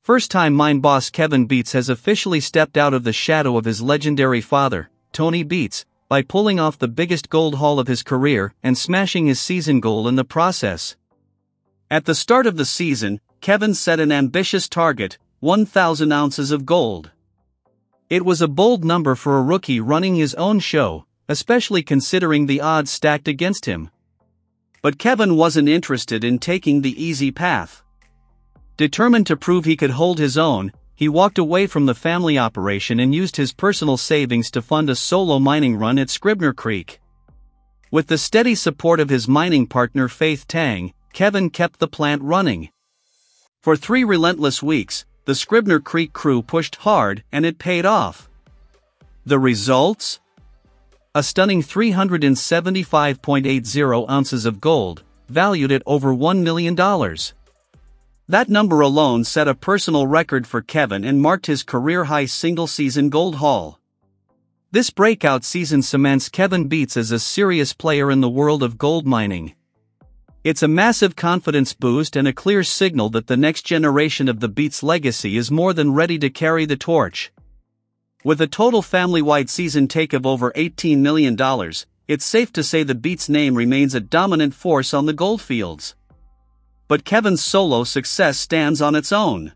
First-time mine boss Kevin Beets has officially stepped out of the shadow of his legendary father, Tony Beets, by pulling off the biggest gold haul of his career and smashing his season goal in the process. At the start of the season, Kevin set an ambitious target, 1,000 ounces of gold. It was a bold number for a rookie running his own show, especially considering the odds stacked against him. But Kevin wasn't interested in taking the easy path. Determined to prove he could hold his own, he walked away from the family operation and used his personal savings to fund a solo mining run at Scribner Creek. With the steady support of his mining partner Faith Tang, Kevin kept the plant running. For 3 relentless weeks, the Scribner Creek crew pushed hard and it paid off. The results? A stunning 375.80 ounces of gold, valued at over $1 million. That number alone set a personal record for Kevin and marked his career-high single-season gold haul. This breakout season cements Kevin Beets as a serious player in the world of gold mining. It's a massive confidence boost and a clear signal that the next generation of the Beets legacy is more than ready to carry the torch. With a total family-wide season take of over $18 million, it's safe to say the Beets name remains a dominant force on the goldfields. But Kevin's solo success stands on its own.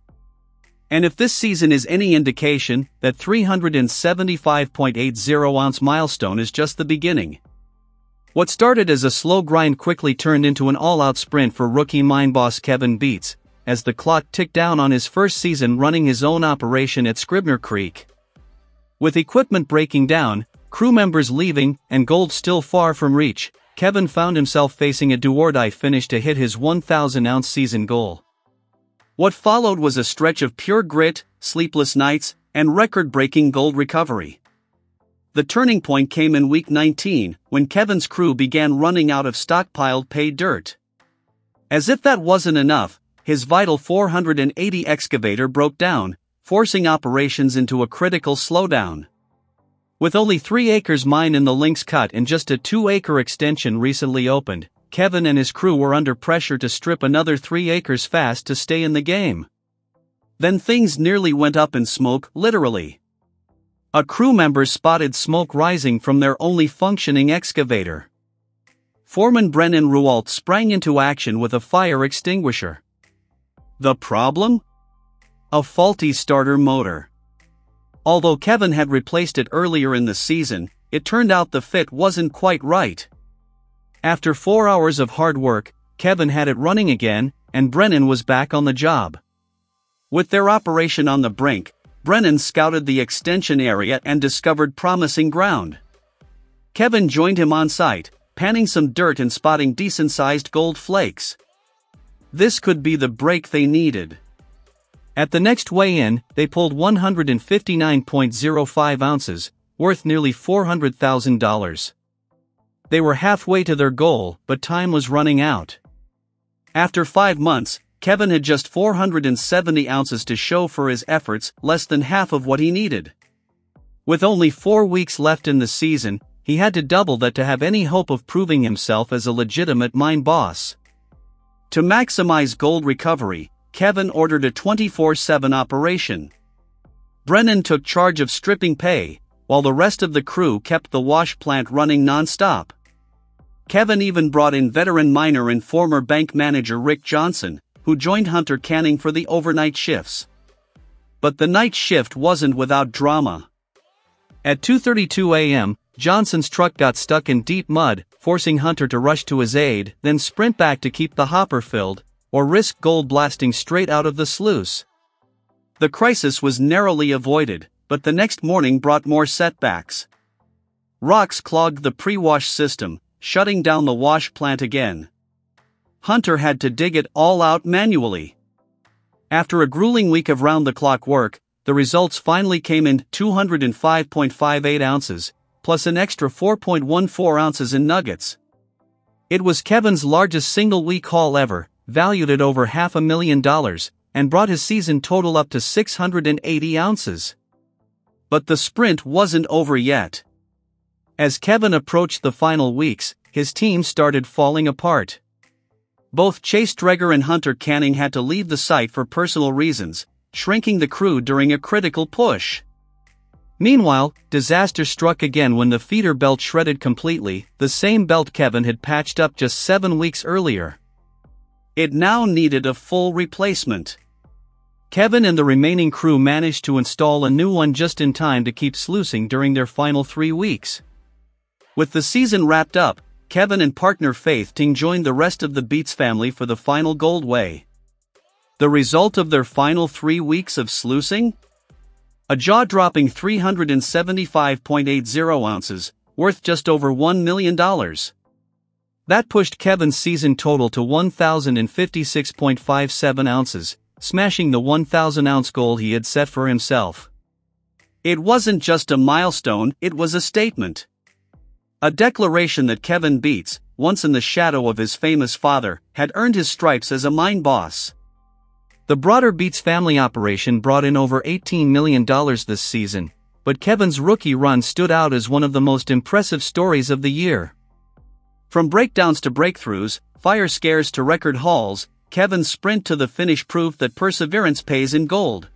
And if this season is any indication, that 375.80 ounce milestone is just the beginning. What started as a slow grind quickly turned into an all-out sprint for rookie mine boss Kevin Beets, as the clock ticked down on his first season running his own operation at Scribner Creek. With equipment breaking down, crew members leaving, and gold still far from reach, Kevin found himself facing a do-or-die finish to hit his 1,000-ounce season goal. What followed was a stretch of pure grit, sleepless nights, and record-breaking gold recovery. The turning point came in week 19, when Kevin's crew began running out of stockpiled pay dirt. As if that wasn't enough, his vital 480 excavator broke down, forcing operations into a critical slowdown. With only 3 acres mined in the Lynx Cut and just a 2-acre extension recently opened, Kevin and his crew were under pressure to strip another 3 acres fast to stay in the game. Then things nearly went up in smoke, literally. A crew member spotted smoke rising from their only functioning excavator. Foreman Brennan Rualt sprang into action with a fire extinguisher. The problem? A faulty starter motor. Although Kevin had replaced it earlier in the season, it turned out the fit wasn't quite right. After 4 hours of hard work, Kevin had it running again, and Brennan was back on the job. With their operation on the brink, Brennan scouted the extension area and discovered promising ground. Kevin joined him on site, panning some dirt and spotting decent-sized gold flakes. This could be the break they needed. At the next weigh-in, they pulled 159.05 ounces, worth nearly $400,000. They were halfway to their goal, but time was running out. After 5 months, Kevin had just 470 ounces to show for his efforts, less than half of what he needed. With only 4 weeks left in the season, he had to double that to have any hope of proving himself as a legitimate mine boss. To maximize gold recovery, Kevin ordered a 24/7 operation. Brennan took charge of stripping pay, while the rest of the crew kept the wash plant running non-stop. Kevin even brought in veteran miner and former bank manager Rick Johnson, who joined Hunter Canning for the overnight shifts. But the night shift wasn't without drama. At 2:32 a.m., Johnson's truck got stuck in deep mud, forcing Hunter to rush to his aid, then sprint back to keep the hopper filled, or risk gold blasting straight out of the sluice. The crisis was narrowly avoided, but the next morning brought more setbacks. Rocks clogged the pre-wash system, shutting down the wash plant again. Hunter had to dig it all out manually. After a grueling week of round-the-clock work, the results finally came in 205.58 ounces, plus an extra 4.14 ounces in nuggets. It was Kevin's largest single-week haul ever, valued at over $500,000, and brought his season total up to 680 ounces. But the sprint wasn't over yet. As Kevin approached the final weeks, his team started falling apart. Both Chase Dreger and Hunter Canning had to leave the site for personal reasons, shrinking the crew during a critical push. Meanwhile, disaster struck again when the feeder belt shredded completely, the same belt Kevin had patched up just 7 weeks earlier. It now needed a full replacement. Kevin and the remaining crew managed to install a new one just in time to keep sluicing during their final 3 weeks. With the season wrapped up, Kevin and partner Faith Ting joined the rest of the Beets family for the final gold weigh. The result of their final 3 weeks of sluicing? A jaw-dropping 375.80 ounces, worth just over $1 million. That pushed Kevin's season total to 1,056.57 ounces, smashing the 1,000-ounce goal he had set for himself. It wasn't just a milestone, it was a statement. A declaration that Kevin Beets, once in the shadow of his famous father, had earned his stripes as a mine boss. The broader Beets family operation brought in over $18 million this season, but Kevin's rookie run stood out as one of the most impressive stories of the year. From breakdowns to breakthroughs, fire scares to record hauls, Kevin's sprint to the finish proved that perseverance pays in gold.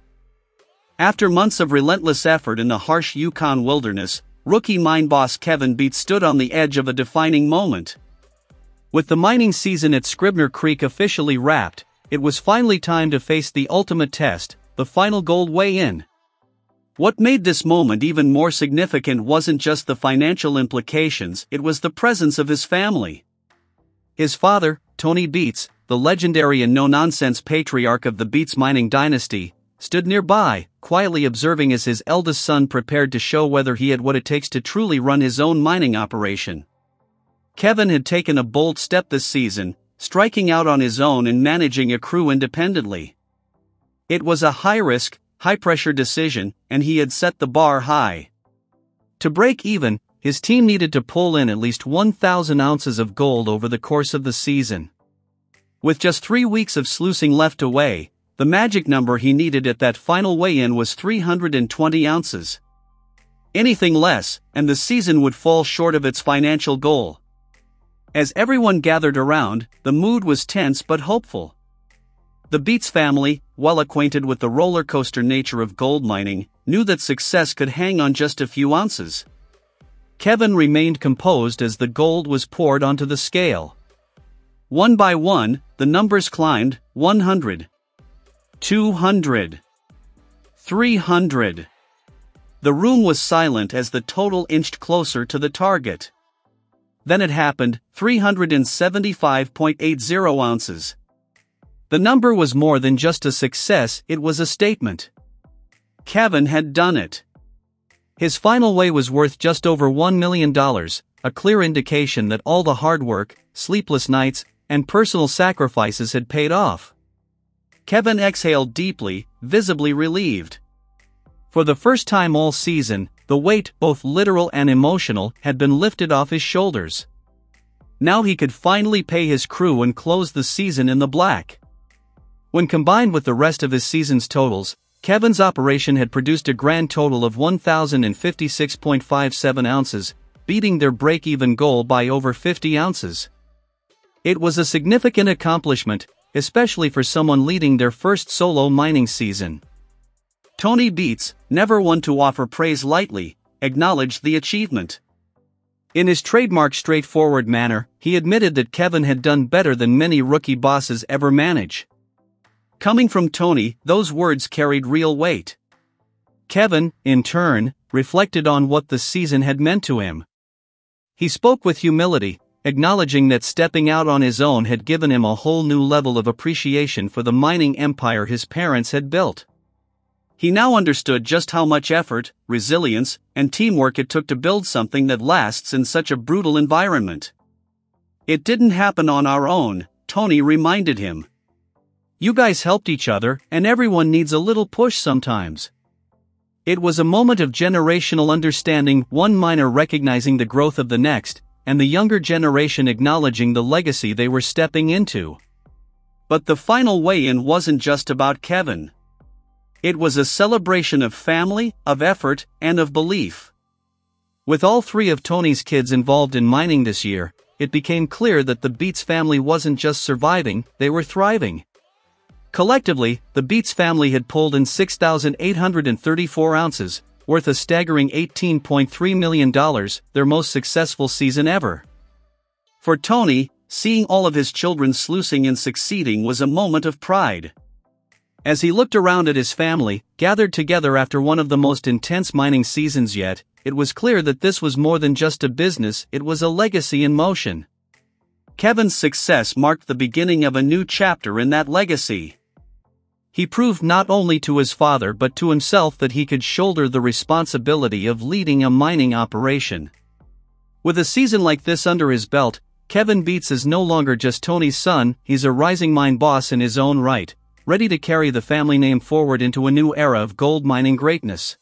After months of relentless effort in the harsh Yukon wilderness, rookie mine boss Kevin Beets stood on the edge of a defining moment. With the mining season at Scribner Creek officially wrapped, it was finally time to face the ultimate test, the final gold weigh-in. What made this moment even more significant wasn't just the financial implications, it was the presence of his family. His father, Tony Beets, the legendary and no-nonsense patriarch of the Beets mining dynasty, stood nearby, quietly observing as his eldest son prepared to show whether he had what it takes to truly run his own mining operation. Kevin had taken a bold step this season, striking out on his own and managing a crew independently. It was a high-risk, high-pressure decision, and he had set the bar high. To break even, his team needed to pull in at least 1,000 ounces of gold over the course of the season. With just 3 weeks of sluicing left away, the magic number he needed at that final weigh-in was 320 ounces. Anything less, and the season would fall short of its financial goal. As everyone gathered around, the mood was tense but hopeful. The Beets family, well acquainted with the roller coaster nature of gold mining, knew that success could hang on just a few ounces. Kevin remained composed as the gold was poured onto the scale. One by one, the numbers climbed: 100, 200, 300. The room was silent as the total inched closer to the target. Then it happened: 375.80 ounces. The number was more than just a success, it was a statement. Kevin had done it. His final weigh was worth just over $1 million, a clear indication that all the hard work, sleepless nights, and personal sacrifices had paid off. Kevin exhaled deeply, visibly relieved. For the first time all season, the weight, both literal and emotional, had been lifted off his shoulders. Now he could finally pay his crew and close the season in the black. When combined with the rest of his season's totals, Kevin's operation had produced a grand total of 1,056.57 ounces, beating their break-even goal by over 50 ounces. It was a significant accomplishment, especially for someone leading their first solo mining season. Tony Beets, never one to offer praise lightly, acknowledged the achievement. In his trademark straightforward manner, he admitted that Kevin had done better than many rookie bosses ever manage. Coming from Tony, those words carried real weight. Kevin, in turn, reflected on what the season had meant to him. He spoke with humility, acknowledging that stepping out on his own had given him a whole new level of appreciation for the mining empire his parents had built. He now understood just how much effort, resilience, and teamwork it took to build something that lasts in such a brutal environment. "It didn't happen on our own," Tony reminded him. "You guys helped each other, and everyone needs a little push sometimes." It was a moment of generational understanding, one miner recognizing the growth of the next, and the younger generation acknowledging the legacy they were stepping into. But the final weigh-in wasn't just about Kevin. It was a celebration of family, of effort, and of belief. With all 3 of Tony's kids involved in mining this year, it became clear that the Beets family wasn't just surviving, they were thriving. Collectively, the Beets family had pulled in 6,834 ounces, worth a staggering $18.3 million, their most successful season ever. For Tony, seeing all of his children sluicing and succeeding was a moment of pride. As he looked around at his family, gathered together after one of the most intense mining seasons yet, it was clear that this was more than just a business, it was a legacy in motion. Kevin's success marked the beginning of a new chapter in that legacy. He proved not only to his father but to himself that he could shoulder the responsibility of leading a mining operation. With a season like this under his belt, Kevin Beets is no longer just Tony's son, he's a rising mine boss in his own right, ready to carry the family name forward into a new era of gold mining greatness.